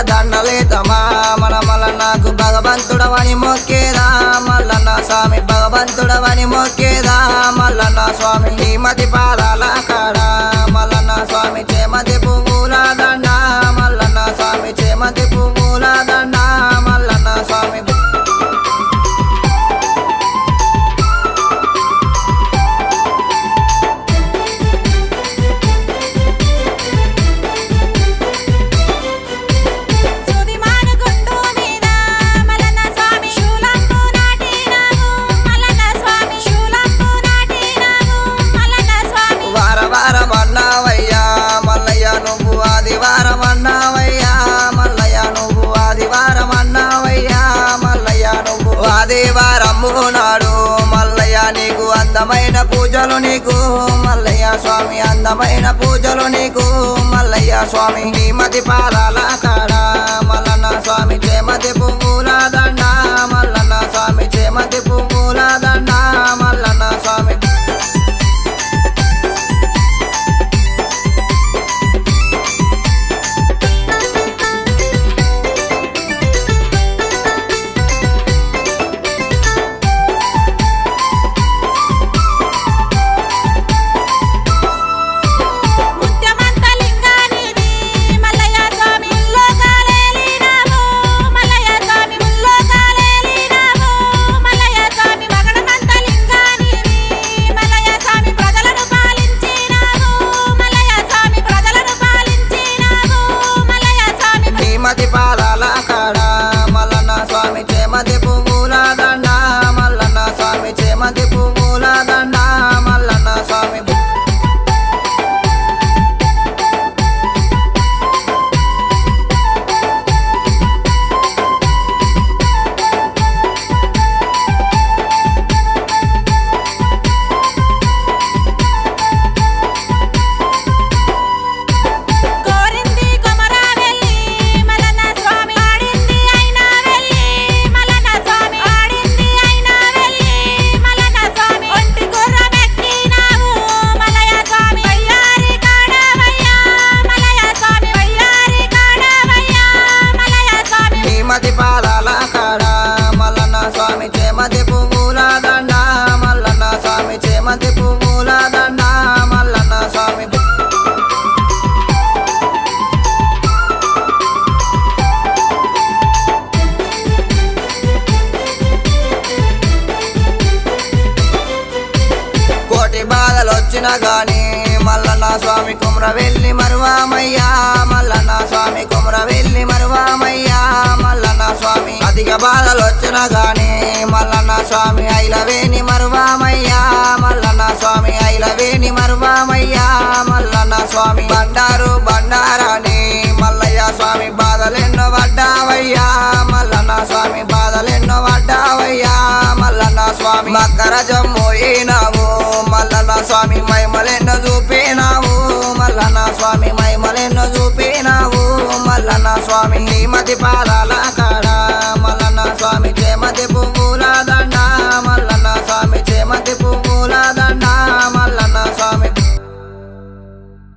దండలేతమా మన మల్లన్నకు భగవంతుడవని మొక్కేదా మల్లన్న స్వామి భగవంతుడవని మొక్కేదా మల్లన్న స్వామి శ్రీమతి పాదాల కాడ మల్లన్న స్వామి చేమతి పువ్వుల దండ మల్లన్న స్వామి చేమతి పువ్వుల దండ మల్లన్న స్వామి ఆదివారము నాడు మల్లయ్య నీకు అందమైన పూజలు నీకు మల్లయ్య స్వామి అందమైన పూజలు నీకు మల్లయ్య స్వామి శ్రీమతి పాదాల కాడ మల్లన్న స్వామి చేమతి పువ్వుల దండ మల్లన్న స్వామి చేమతి పువ్వుల దండ మల్లన్న స్వామి పాదాల కాడ మల్లన్న స్వామి చేమతి పువ్వుల దండ మల్లన్న స్వామి చేమతి పువ్వుల దండ మల్లన్న స్వామి పాదాల కాడ మల్లన్న స్వామి చేమతి పువ్వుల దండ మల్లన్న స్వామి చేమతి పువ్వుల దండ మల్లన్న స్వామి కోటి బాధలు వచ్చినా గాని మల్లన్న స్వామి కుమ్రవెల్లి మరువామయ్యా మల్లన్న స్వామి కుమ్రవెల్లి మరువామయ్యా మల్లన్న స్వామి అధిక బాధలు వచ్చినా గాని మల్లన్న స్వామి ఐలవేని మరువామయ్యా మల్లన్న స్వామి ఐలవేని మరువామయ్యా మల్లన్న స్వామి బండారు బండారాని మల్లయ్య స్వామి బాధలెన్నో పడ్డావయ్యా మల్లన్న స్వామి బాధలెన్నో పడ్డావయ్యా మల్లన్న స్వామి మకర జమ్మోయినావు మల్లన్న స్వామి మైమలెన్నో చూపినావు మల్లన్న స్వామి మైమలెన్నో చూపినావు మల్లన్న స్వామి శ్రీమతి పాదాల కాడ మల్లన్న స్వామి చేమతి పువ్వుల దండ మల్లన్న స్వామి చేమతి పువ్వుల దండ మల్లన్న స్వామి